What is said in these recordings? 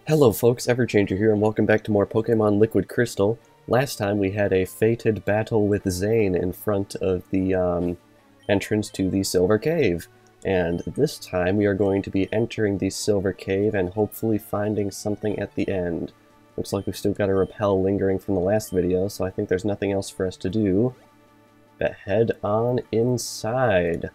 Hello folks, Everchanger here, and welcome back to more Pokemon Liquid Crystal. Last time we had a fated battle with Zane in front of the entrance to the Silver Cave. And this time we are going to be entering the Silver Cave and hopefully finding something at the end. Looks like we've still got a repel lingering from the last video, so I think there's nothing else for us to do but head on inside.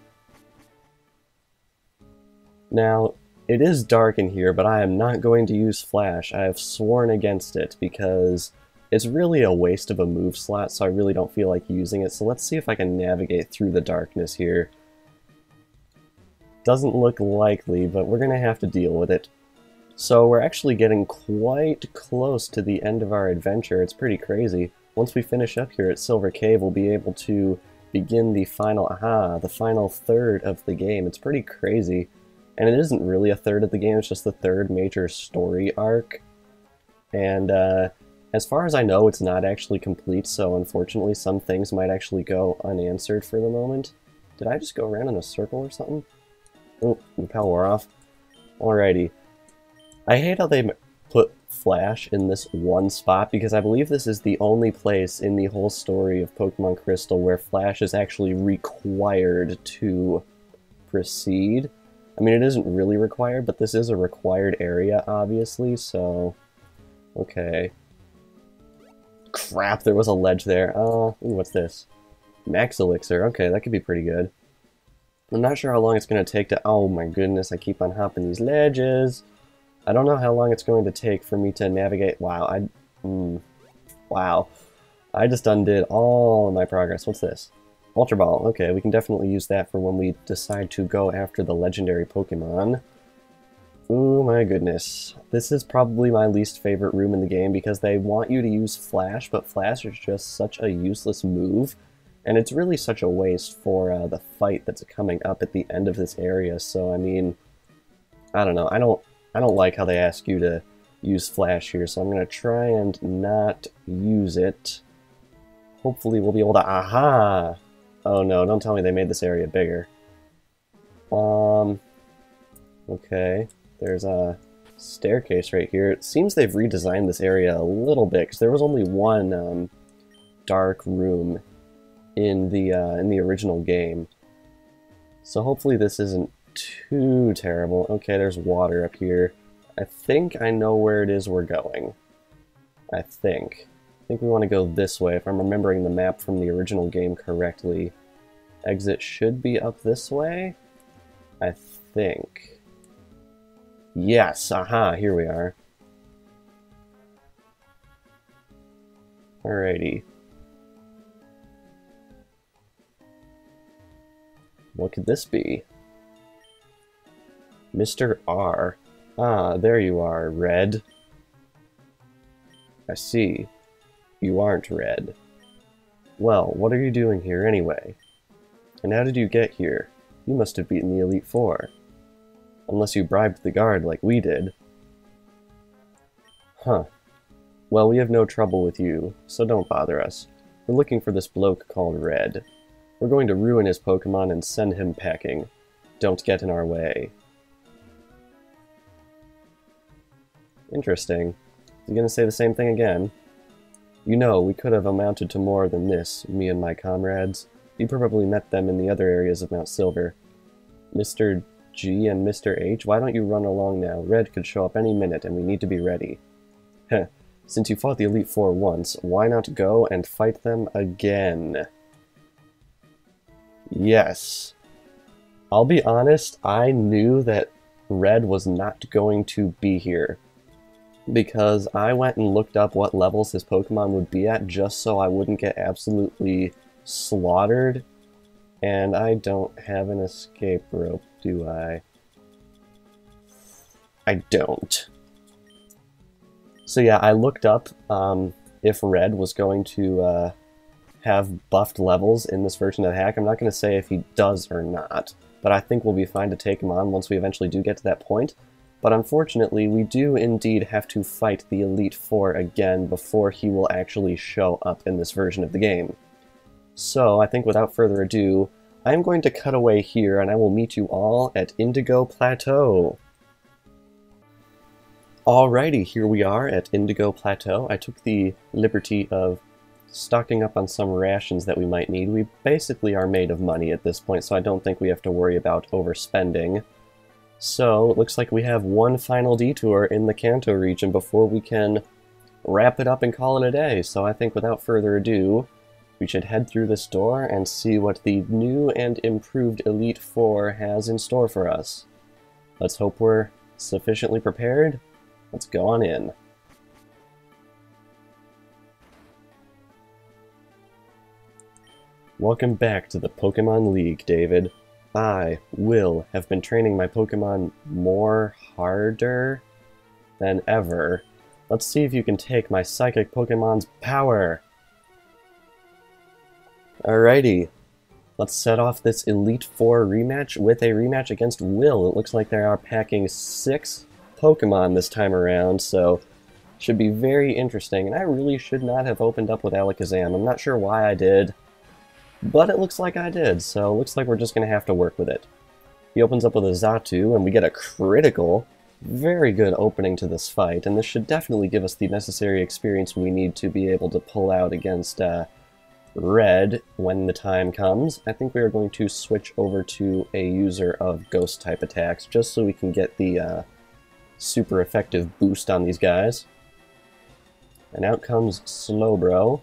Now, it is dark in here, but I am not going to use Flash. I have sworn against it because it's really a waste of a move slot, so I really don't feel like using it. So let's see if I can navigate through the darkness here. Doesn't look likely, but we're going to have to deal with it. So we're actually getting quite close to the end of our adventure. It's pretty crazy. Once we finish up here at Silver Cave, we'll be able to begin the final third of the game. It's pretty crazy. And it isn't really a third of the game, it's just the third major story arc. And as far as I know, it's not actually complete, so unfortunately some things might actually go unanswered for the moment. Did I just go around in a circle or something? Oh, repel wore off. Alrighty. I hate how they put Flash in this one spot, because I believe this is the only place in the whole story of Pokemon Crystal where Flash is actually required to proceed. I mean, it isn't really required, but this is a required area, obviously, so... Okay. Crap, there was a ledge there. Oh, what's this? Max Elixir. Okay, that could be pretty good. I'm not sure how long it's going to take to... Oh my goodness, I keep on hopping these ledges. I don't know how long it's going to take for me to navigate... Wow, Wow. I just undid all of my progress. What's this? Ultra Ball. Okay, we can definitely use that for when we decide to go after the legendary Pokemon. Oh my goodness. This is probably my least favorite room in the game because they want you to use Flash, but Flash is just such a useless move, and it's really such a waste for the fight that's coming up at the end of this area. So I mean, I don't know. I don't like how they ask you to use Flash here, so I'm gonna try and not use it. Hopefully we'll be able to... Aha! Oh no, don't tell me they made this area bigger. Okay, there's a staircase right here. It seems they've redesigned this area a little bit, because there was only one dark room in the original game. So hopefully this isn't too terrible. Okay, there's water up here. I think I know where it is we're going. I think we want to go this way, if I'm remembering the map from the original game correctly. Exit should be up this way, I think. Yes, aha, here we are. Alrighty. What could this be? Mr. R. Ah, there you are, Red. I see. You aren't Red. Well, what are you doing here anyway? And how did you get here? You must have beaten the Elite Four. Unless you bribed the guard like we did. Huh. Well, we have no trouble with you, so don't bother us. We're looking for this bloke called Red. We're going to ruin his Pokemon and send him packing. Don't get in our way. Interesting. Is he gonna say the same thing again? You know, we could have amounted to more than this, me and my comrades. You probably met them in the other areas of Mount Silver. Mr. G and Mr. H, why don't you run along now? Red could show up any minute, and we need to be ready. Heh, since you fought the Elite Four once, why not go and fight them again? Yes. I'll be honest, I knew that Red was not going to be here, because I went and looked up what levels his Pokemon would be at just so I wouldn't get absolutely slaughtered, and I don't have an escape rope, do I? I don't. So yeah, I looked up if Red was going to have buffed levels in this version of the hack. I'm not going to say if he does or not, but I think we'll be fine to take him on once we eventually do get to that point. But unfortunately, we do indeed have to fight the Elite Four again before he will actually show up in this version of the game. So, I think without further ado, I'm going to cut away here, and I will meet you all at Indigo Plateau. Alrighty, here we are at Indigo Plateau. I took the liberty of stocking up on some rations that we might need. We basically are made of money at this point, so I don't think we have to worry about overspending. So, it looks like we have one final detour in the Kanto region before we can wrap it up and call it a day. So I think without further ado, we should head through this door and see what the new and improved Elite Four has in store for us. Let's hope we're sufficiently prepared. Let's go on in. Welcome back to the Pokemon League, David. I have been training my Pokemon harder than ever. Let's see if you can take my Psychic Pokemon's power. Alrighty. Let's set off this Elite Four rematch with a rematch against Will. It looks like they are packing 6 Pokemon this time around, so should be very interesting. And I really should not have opened up with Alakazam. I'm not sure why I did, but it looks like I did, so it looks like we're just going to have to work with it. He opens up with a Xatu, and we get a critical. Very good opening to this fight, and this should definitely give us the necessary experience we need to be able to pull out against Red when the time comes. I think we are going to switch over to a user of Ghost-type attacks, just so we can get the super effective boost on these guys. And out comes Slowbro.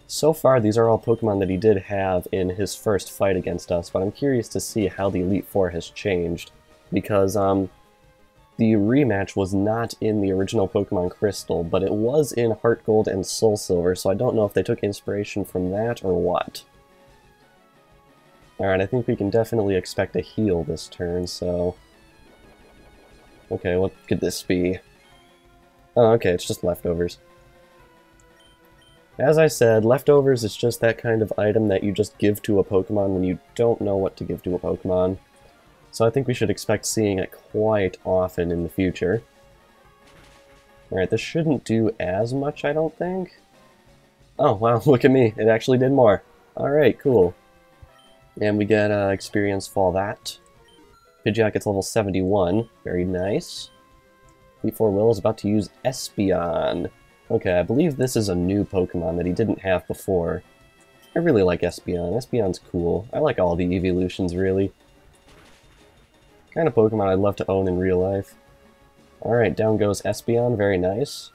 So far, these are all Pokemon that he did have in his first fight against us, but I'm curious to see how the Elite Four has changed, because the rematch was not in the original Pokemon Crystal, but it was in Heart Gold and Soul Silver, so I don't know if they took inspiration from that or what. Alright, I think we can definitely expect a heal this turn, so... Okay, what could this be? Oh, okay, it's just leftovers. As I said, leftovers is just that kind of item that you just give to a Pokemon when you don't know what to give to a Pokemon. So I think we should expect seeing it quite often in the future. Alright, this shouldn't do as much, I don't think. Oh, wow, look at me. It actually did more. Alright, cool. And we get experience for that. Pidgeot gets level 71. Very nice. Elite Four Will is about to use Espeon. Okay, I believe this is a new Pokemon that he didn't have before. I really like Espeon. Espeon's cool. I like all the evolutions, really. Kind of Pokemon I'd love to own in real life. Alright, down goes Espeon. Very nice.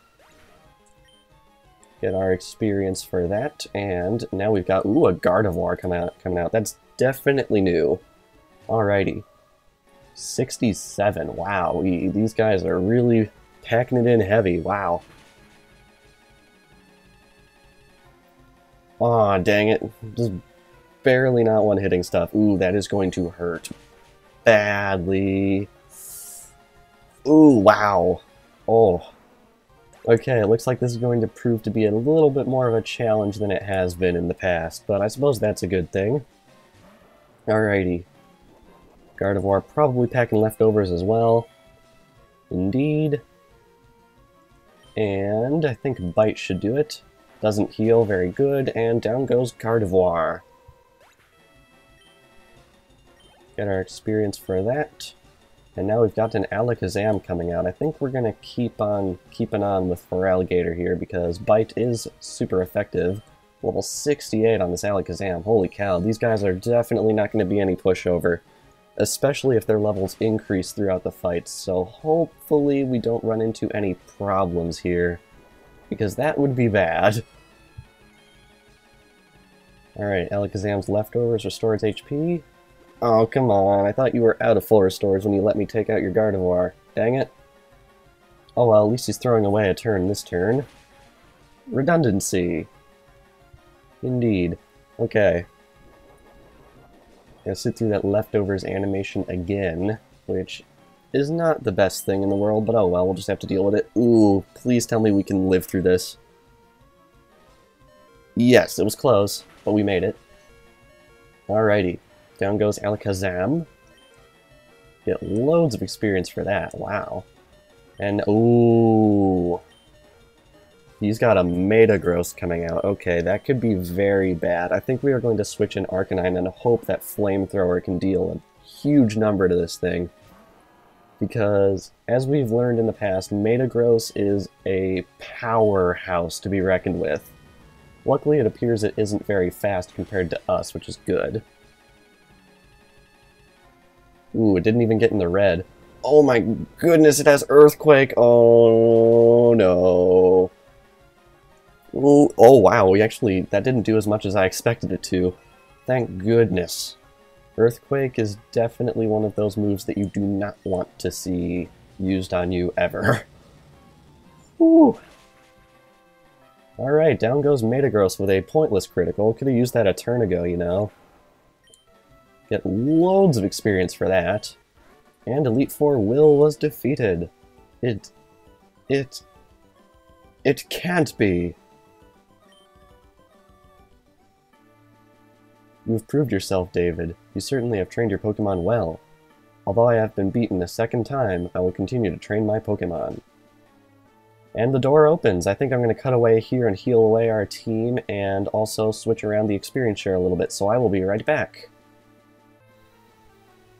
Get our experience for that. And now we've got, ooh, a Gardevoir coming out. That's definitely new. Alrighty. 67. Wow, these guys are really packing it in heavy. Wow. Aw, dang it. Just barely not one-hitting stuff. Ooh, that is going to hurt badly. Ooh, wow. Oh. Okay, it looks like this is going to prove to be a little bit more of a challenge than it has been in the past, but I suppose that's a good thing. Alrighty. Gardevoir probably packing leftovers as well. Indeed. And I think Bite should do it. Doesn't heal, very good, and down goes Gardevoir. Get our experience for that. And now we've got an Alakazam coming out. I think we're going to keep on keeping on with Feraligatr here, because Bite is super effective. Level 68 on this Alakazam. Holy cow, these guys are definitely not going to be any pushover. Especially if their levels increase throughout the fight, so hopefully we don't run into any problems here, because that would be bad. Alright, Alakazam's leftovers restore its HP. Oh, come on, I thought you were out of full restores when you let me take out your Gardevoir. Dang it. Oh well, at least he's throwing away a turn this turn. Redundancy. Indeed. Okay. Gonna sit through that leftovers animation again, which is not the best thing in the world, but oh well, we'll just have to deal with it. Ooh, please tell me we can live through this. Yes, it was close, but we made it. Alrighty, down goes Alakazam. Get loads of experience for that, wow. And ooh, he's got a Metagross coming out. Okay, that could be very bad. I think we are going to switch in Arcanine and hope that Flamethrower can deal a huge number to this thing. because, as we've learned in the past, Metagross is a powerhouse to be reckoned with. Luckily, it appears it isn't very fast compared to us, which is good. Ooh, it didn't even get in the red. Oh my goodness, it has Earthquake! Oh no. Ooh, oh wow, that didn't do as much as I expected it to. Thank goodness. Earthquake is definitely one of those moves that you do not want to see used on you ever. Whew. Alright, down goes Metagross with a pointless critical. Could have used that a turn ago, you know. Get loads of experience for that. And Elite Four Will was defeated. It can't be. You have proved yourself, David. You certainly have trained your Pokémon well. Although I have been beaten a second time, I will continue to train my Pokémon. And the door opens. I think I'm going to cut away here and heal away our team, and also switch around the experience share a little bit, so I will be right back.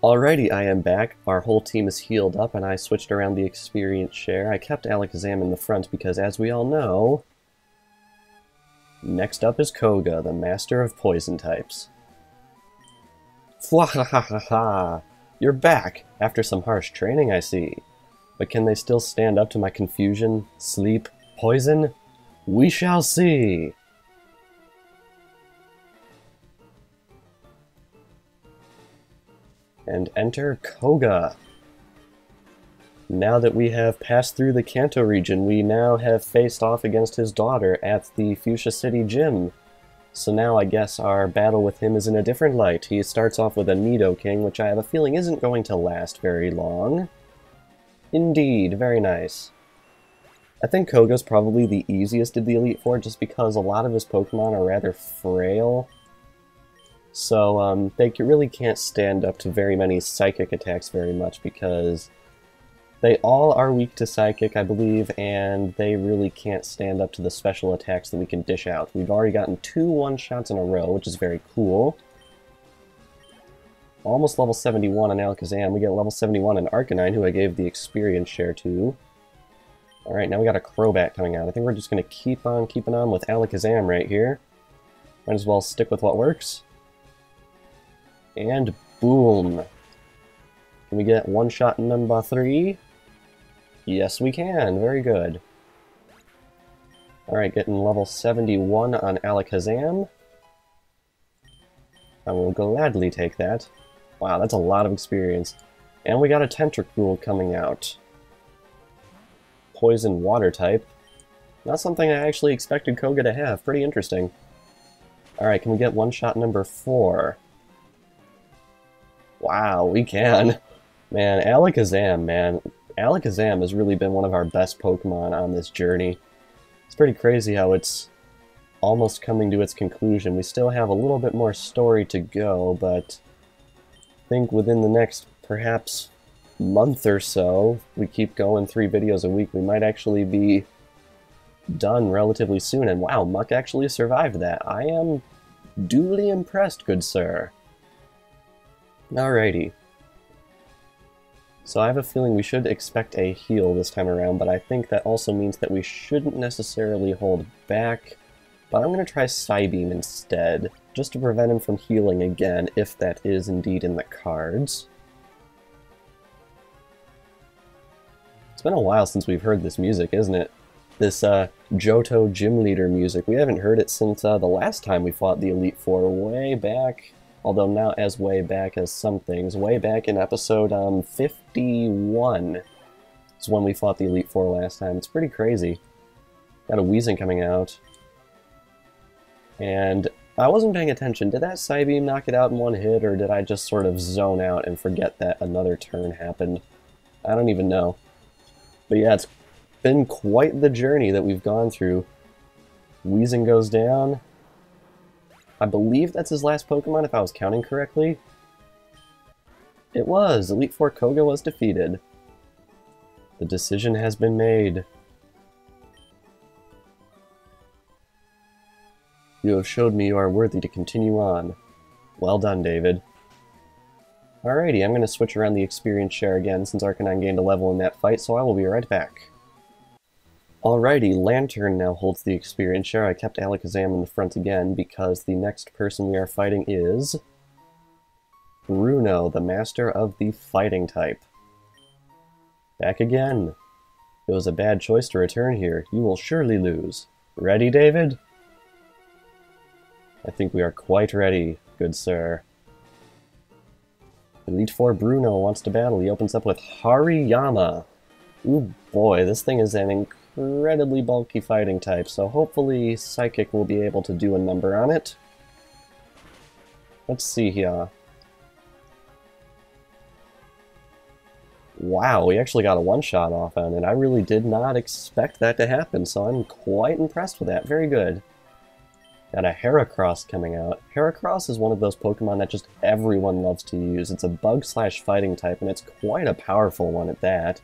Alrighty, I am back. Our whole team is healed up, and I switched around the experience share. I kept Alakazam in the front because, as we all know, next up is Koga, the master of poison types. Fwahahaha! You're back! After some harsh training, I see. But can they still stand up to my confusion, sleep, poison? We shall see! And enter Koga. Now that we have passed through the Kanto region, we now have faced off against his daughter at the Fuchsia City Gym. So now I guess our battle with him is in a different light. He starts off with a Nidoking, which I have a feeling isn't going to last very long. Indeed, very nice. I think Koga's probably the easiest of the Elite Four just because a lot of his Pokemon are rather frail. So they really can't stand up to very many Psychic attacks very much because they all are weak to Psychic, I believe, and they really can't stand up to the special attacks that we can dish out. We've already gotten 2 one-shots in a row, which is very cool. Almost level 71 on Alakazam. We get level 71 on Arcanine, who I gave the experience share to. Alright, now we got a Crobat coming out. I think we're just going to keep on keeping on with Alakazam right here. Might as well stick with what works. And boom! Can we get one-shot number 3? Yes, we can. Very good. Alright, getting level 71 on Alakazam. I will gladly take that. Wow, that's a lot of experience. And we got a Tentacruel coming out. Poison water type. Not something I actually expected Koga to have. Pretty interesting. Alright, can we get one-shot number 4? Wow, we can. Man, Alakazam has really been one of our best Pokemon on this journey. It's pretty crazy how it's almost coming to its conclusion. We still have a little bit more story to go, but I think within the next, perhaps, month or so, we keep going 3 videos a week, we might actually be done relatively soon. And wow, Muck actually survived that. I am duly impressed, good sir. Alrighty. So I have a feeling we should expect a heal this time around, but I think that also means that we shouldn't necessarily hold back. But I'm going to try Psybeam instead, just to prevent him from healing again, if that is indeed in the cards. It's been a while since we've heard this music, isn't it? This Johto Gym Leader music. We haven't heard it since the last time we fought the Elite Four, way back. Although not as way back as some things. Way back in episode 51 is when we fought the Elite Four last time. It's pretty crazy. Got a Weezing coming out. And I wasn't paying attention. Did that Psybeam knock it out in one hit, or did I just sort of zone out and forget that another turn happened? I don't even know. But yeah, it's been quite the journey that we've gone through. Weezing goes down. I believe that's his last Pokemon, if I was counting correctly. It was! Elite Four Koga was defeated. The decision has been made. You have showed me you are worthy to continue on. Well done, David. Alrighty, I'm going to switch around the experience share again since Arcanine gained a level in that fight, so I will be right back. Alrighty, Lantern now holds the experience share. I kept Alakazam in the front again because the next person we are fighting is Bruno, the master of the fighting type. Back again. It was a bad choice to return here. You will surely lose. Ready, David? I think we are quite ready, good sir. Elite Four Bruno wants to battle. He opens up with Hariyama. Ooh boy, this thing is an incredibly bulky fighting type, so hopefully Psychic will be able to do a number on it. Let's see here. Wow, we actually got a one-shot off on it. I really did not expect that to happen, so I'm quite impressed with that. Very good. Got a Heracross coming out. Heracross is one of those Pokemon that just everyone loves to use. It's a bug/fighting type, and it's quite a powerful one at that.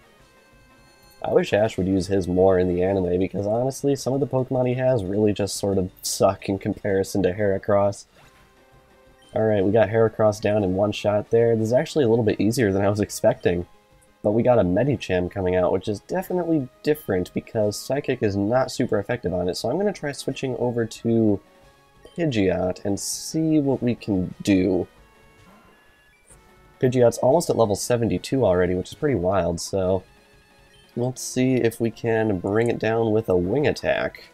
I wish Ash would use his more in the anime, because honestly, some of the Pokemon he has really just sort of suck in comparison to Heracross. Alright, we got Heracross down in one shot there. This is actually a little bit easier than I was expecting. But we got a Medicham coming out, which is definitely different because Psychic is not super effective on it. So I'm going to try switching over to Pidgeot and see what we can do. Pidgeot's almost at level 72 already, which is pretty wild, so let's see if we can bring it down with a wing attack.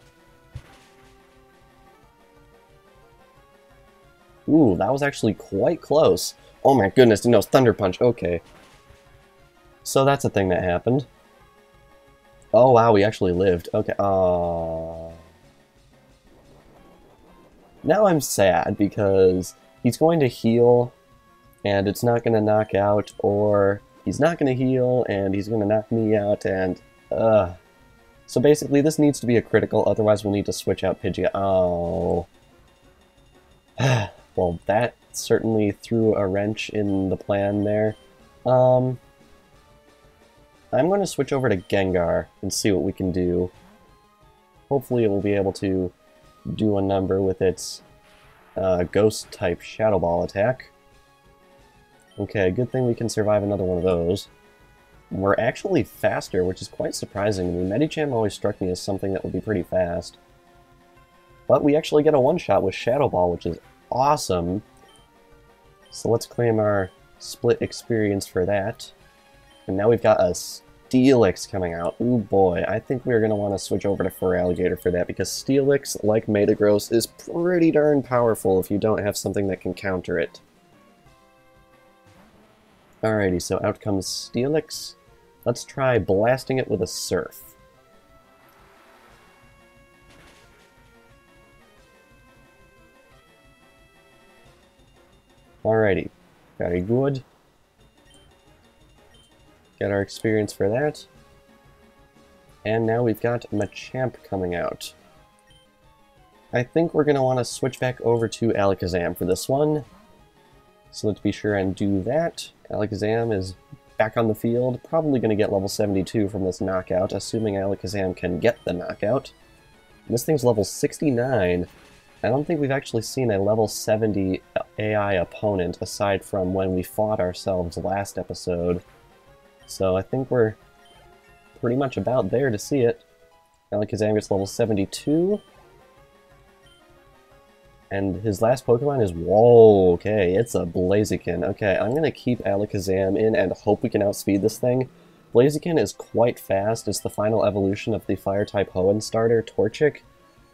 Ooh, that was actually quite close. Oh my goodness, no, Thunder Punch, okay. So that's a thing that happened. Oh wow, we actually lived. Okay, now I'm sad because he's going to heal and it's not going to knock out, or he's not going to heal and he's going to knock me out, and so basically this needs to be a critical, otherwise we'll need to switch out Pidgeot. Oh. Well, that certainly threw a wrench in the plan there. I'm going to switch over to Gengar and see what we can do. Hopefully it will be able to do a number with its Ghost-type Shadow Ball attack. Okay, good thing we can survive another one of those. We're actually faster, which is quite surprising to me. Medicham always struck me as something that would be pretty fast. But we actually get a one-shot with Shadow Ball, which is awesome. So let's claim our split experience for that. And now we've got a Steelix coming out. Ooh boy, I think we're going to want to switch over to Feraligatr for that, because Steelix, like Metagross, is pretty darn powerful if you don't have something that can counter it. Alrighty, so out comes Steelix. Let's try blasting it with a Surf. Alrighty, very good. Get our experience for that. And now we've got Machamp coming out. I think we're going to want to switch back over to Alakazam for this one. So let's be sure and do that. Alakazam is back on the field, probably going to get level 72 from this knockout, assuming Alakazam can get the knockout. And this thing's level 69. I don't think we've actually seen a level 70 AI opponent aside from when we fought ourselves last episode. So I think we're pretty much about there to see it. Alakazam gets level 72. And his last Pokemon is... Whoa, okay, it's a Blaziken. Okay, I'm going to keep Alakazam in and hope we can outspeed this thing. Blaziken is quite fast. It's the final evolution of the Fire-type Hoenn starter, Torchic.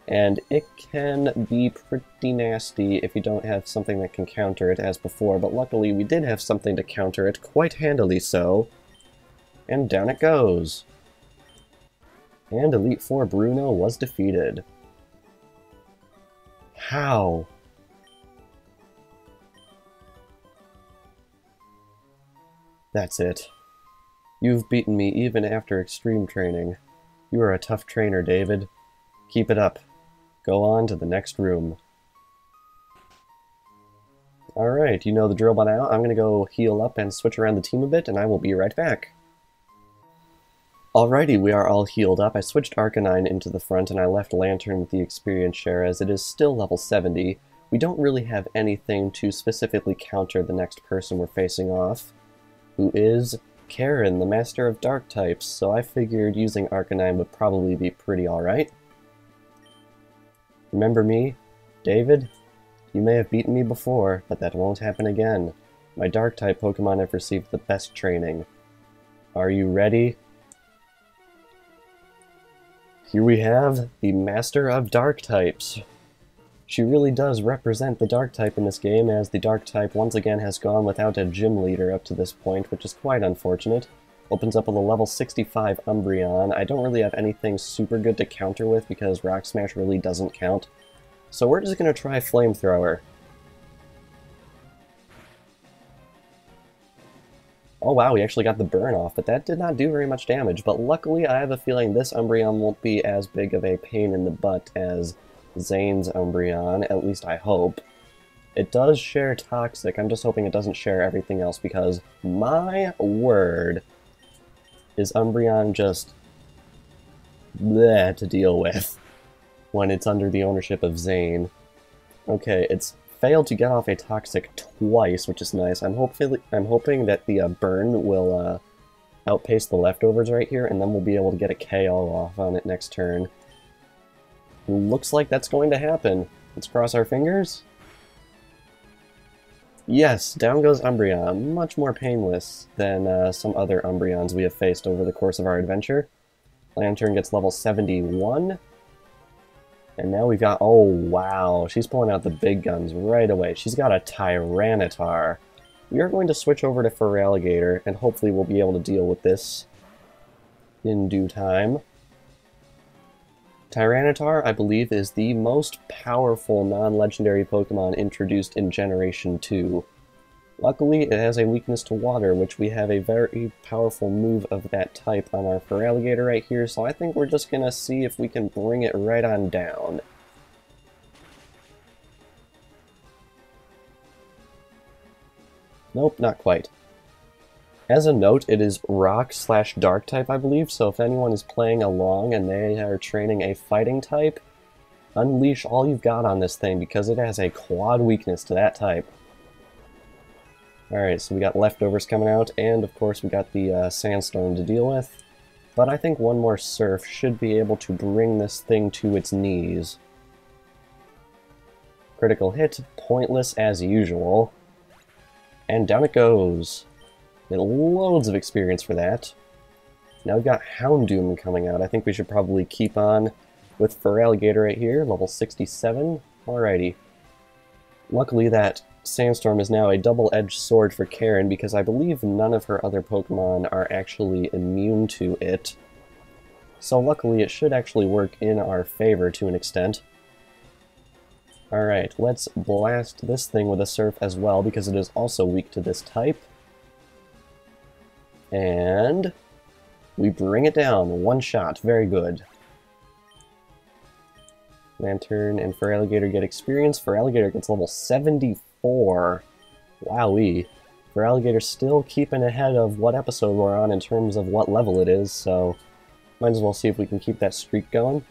And it can be pretty nasty if you don't have something that can counter it as before. But luckily we did have something to counter it, quite handily so. And down it goes. And Elite Four Bruno was defeated. How? That's it. You've beaten me even after extreme training. You are a tough trainer, David. Keep it up. Go on to the next room. Alright, you know the drill by now. I'm gonna go heal up and switch around the team a bit, and I will be right back. Alrighty, we are all healed up. I switched Arcanine into the front, and I left Lantern with the experience share, as it is still level 70. we don't really have anything to specifically counter the next person we're facing off, who is Karen, the Master of Dark types, so I figured using Arcanine would probably be pretty alright. Remember me, David? You may have beaten me before, but that won't happen again. My Dark-type Pokemon have received the best training. Are you ready? Here we have the Master of Dark types. She really does represent the Dark type in this game, as the Dark type once again has gone without a gym leader up to this point, which is quite unfortunate. Opens up with a level 65 Umbreon. I don't really have anything super good to counter with because Rock Smash really doesn't count. So we're just going to try Flamethrower. Oh wow, we actually got the burn off, but that did not do very much damage. But luckily, I have a feeling this Umbreon won't be as big of a pain in the butt as Zane's Umbreon, at least I hope. It does share Toxic, I'm just hoping it doesn't share everything else, because my word, is Umbreon just bleh to deal with when it's under the ownership of Zane. Okay, it's failed to get off a Toxic twice, which is nice. I'm hoping that the burn will outpace the leftovers right here, and then we'll be able to get a KO off on it next turn. Looks like that's going to happen. Let's cross our fingers. Yes, down goes Umbreon. Much more painless than some other Umbreons we have faced over the course of our adventure. Lantern gets level 71. And now we've got... oh, wow. She's pulling out the big guns right away. She's got a Tyranitar. We are going to switch over to Feraligatr, and hopefully we'll be able to deal with this in due time. Tyranitar, I believe, is the most powerful non-legendary Pokemon introduced in Generation 2. Luckily, it has a weakness to water, which we have a very powerful move of that type on our Feraligatr right here, so I think we're just gonna see if we can bring it right on down. Nope, not quite. As a note, it is Rock/Dark type, I believe, so if anyone is playing along and they are training a fighting type, unleash all you've got on this thing because it has a quad weakness to that type. Alright, so we got leftovers coming out, and of course we got the Sandstorm to deal with. But I think one more Surf should be able to bring this thing to its knees. Critical hit, pointless as usual. And down it goes. Get loads of experience for that. Now we've got Houndoom coming out. I think we should probably keep on with Feraligatr right here, level 67. Alrighty. Luckily that Sandstorm is now a double-edged sword for Karen because I believe none of her other Pokemon are actually immune to it. So luckily it should actually work in our favor to an extent. Alright, let's blast this thing with a Surf as well because it is also weak to this type. And we bring it down. One shot. Very good. Lantern and Feraligatr get experience. Feraligatr gets level 74. Wowee. Feraligatr's still keeping ahead of what episode we're on in terms of what level it is, so might as well see if we can keep that streak going.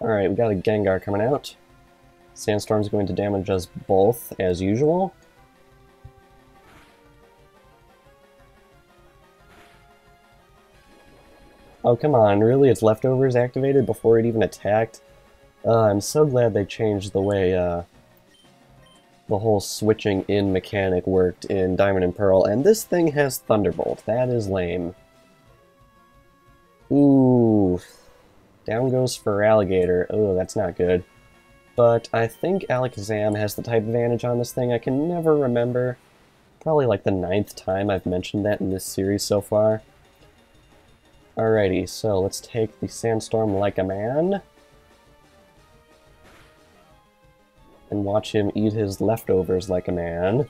Alright, we got a Gengar coming out. Sandstorm's going to damage us both, as usual. Oh, come on, really? Its leftovers activated before it even attacked? I'm so glad they changed the way the whole switching in mechanic worked in Diamond and Pearl, and this thing has Thunderbolt. That is lame. Ooh. Down goes Feraligatr. Oh, that's not good. But I think Alakazam has the type advantage on this thing. I can never remember. Probably like the 9th time I've mentioned that in this series so far. Alrighty, so let's take the Sandstorm like a man. And watch him eat his leftovers like a man.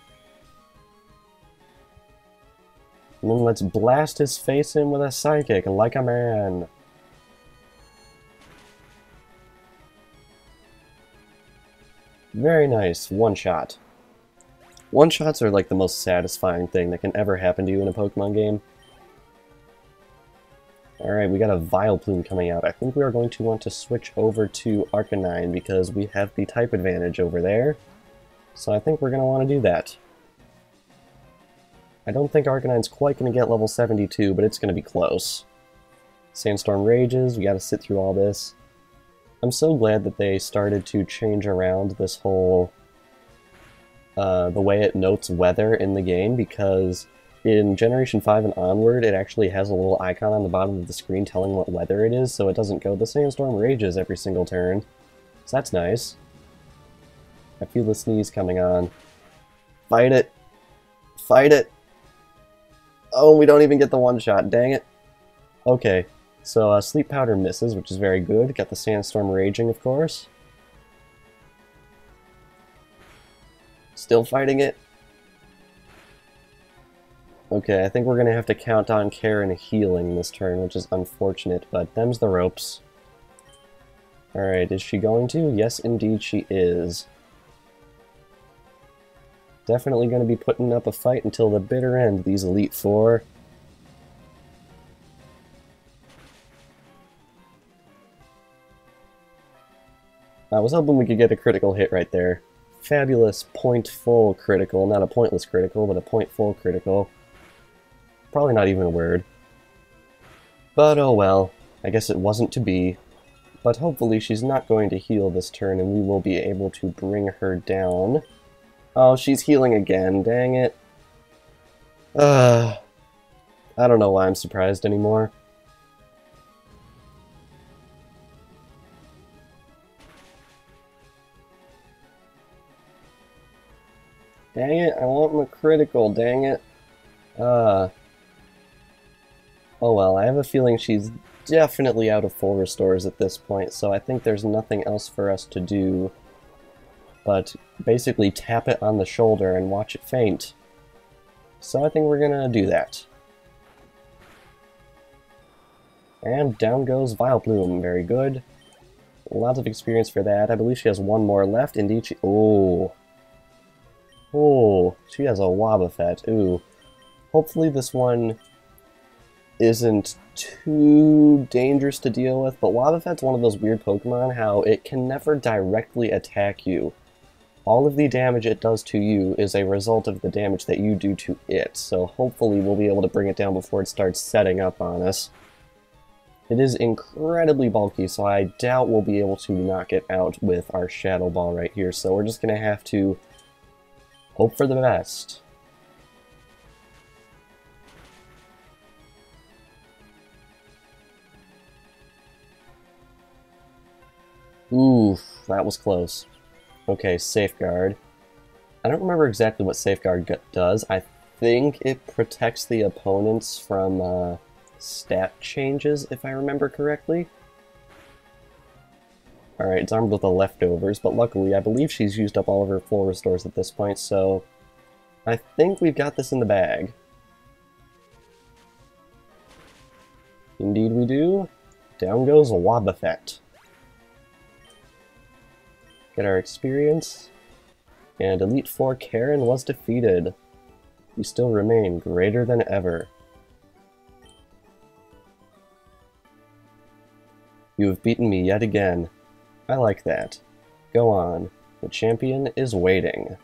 And then let's blast his face in with a Psychic like a man. Very nice, one shot. One shots are like the most satisfying thing that can ever happen to you in a Pokemon game. Alright, we got a Vileplume coming out. I think we are going to want to switch over to Arcanine because we have the type advantage over there. So I think we're going to want to do that. I don't think Arcanine's quite going to get level 72, but it's going to be close. Sandstorm rages, we got to sit through all this. I'm so glad that they started to change around this whole the way it notes weather in the game, because in Generation 5 and onward, it actually has a little icon on the bottom of the screen telling what weather it is, so it doesn't go, the sandstorm rages every single turn. So that's nice. I feel the sneeze coming on. Fight it! Fight it! Oh, we don't even get the one shot, dang it. Okay, so Sleep Powder misses, which is very good. Got the Sandstorm raging, of course. Still fighting it. Okay, I think we're gonna have to count on Karen healing this turn, which is unfortunate, but them's the ropes. Alright, is she going to? Yes, indeed she is. Definitely going to be putting up a fight until the bitter end, these Elite Four. I was hoping we could get a critical hit right there. Fabulous point full critical, not a pointless critical, but a point full critical. Probably not even a word. But oh well, I guess it wasn't to be. But hopefully she's not going to heal this turn and we will be able to bring her down. Oh, she's healing again, dang it. I don't know why I'm surprised anymore. Dang it, I want my critical, dang it. Oh well, I have a feeling she's definitely out of full restores at this point, so I think there's nothing else for us to do but basically tap it on the shoulder and watch it faint. So I think we're gonna do that. And down goes Vileplume, very good. Lots of experience for that. I believe she has one more left. Indeed she... Oh, she has a Wobbuffet. Ooh. Hopefully this one isn't too dangerous to deal with, but Wobbuffet's one of those weird Pokemon how it can never directly attack you. All of the damage it does to you is a result of the damage that you do to it, so hopefully we'll be able to bring it down before it starts setting up on us. It is incredibly bulky, so I doubt we'll be able to knock it out with our Shadow Ball right here, so we're just going to have to hope for the best. Oof, that was close. Okay, Safeguard. I don't remember exactly what Safeguard does. I think it protects the opponents from stat changes, if I remember correctly. Alright, it's armed with the leftovers, but luckily I believe she's used up all of her full restores at this point, so I think we've got this in the bag. Indeed we do. Down goes Wobbuffet. Get our experience, and Elite Four Karen was defeated. We still remain greater than ever. You have beaten me yet again. I like that. Go on. The champion is waiting.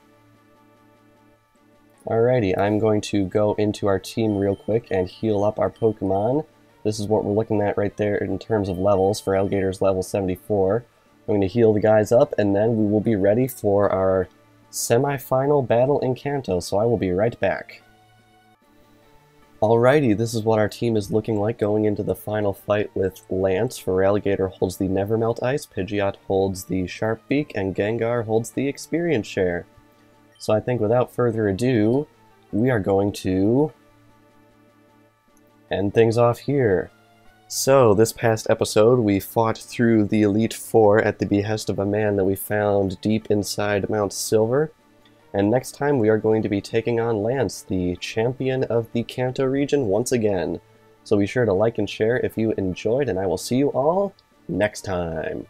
Alrighty, I'm going to go into our team real quick and heal up our Pokemon. This is what we're looking at right there in terms of levels. For Alligator's level 74. I'm going to heal the guys up, and then we will be ready for our semi-final battle in Kanto, so I will be right back. Alrighty, this is what our team is looking like going into the final fight with Lance. For Alligator holds the Nevermelt Ice, Pidgeot holds the Sharp Beak, and Gengar holds the Experience Share. So I think without further ado, we are going to end things off here. So, this past episode, we fought through the Elite Four at the behest of a man that we found deep inside Mount Silver. And next time, we are going to be taking on Lance, the champion of the Kanto region, once again. So be sure to like and share if you enjoyed, and I will see you all next time.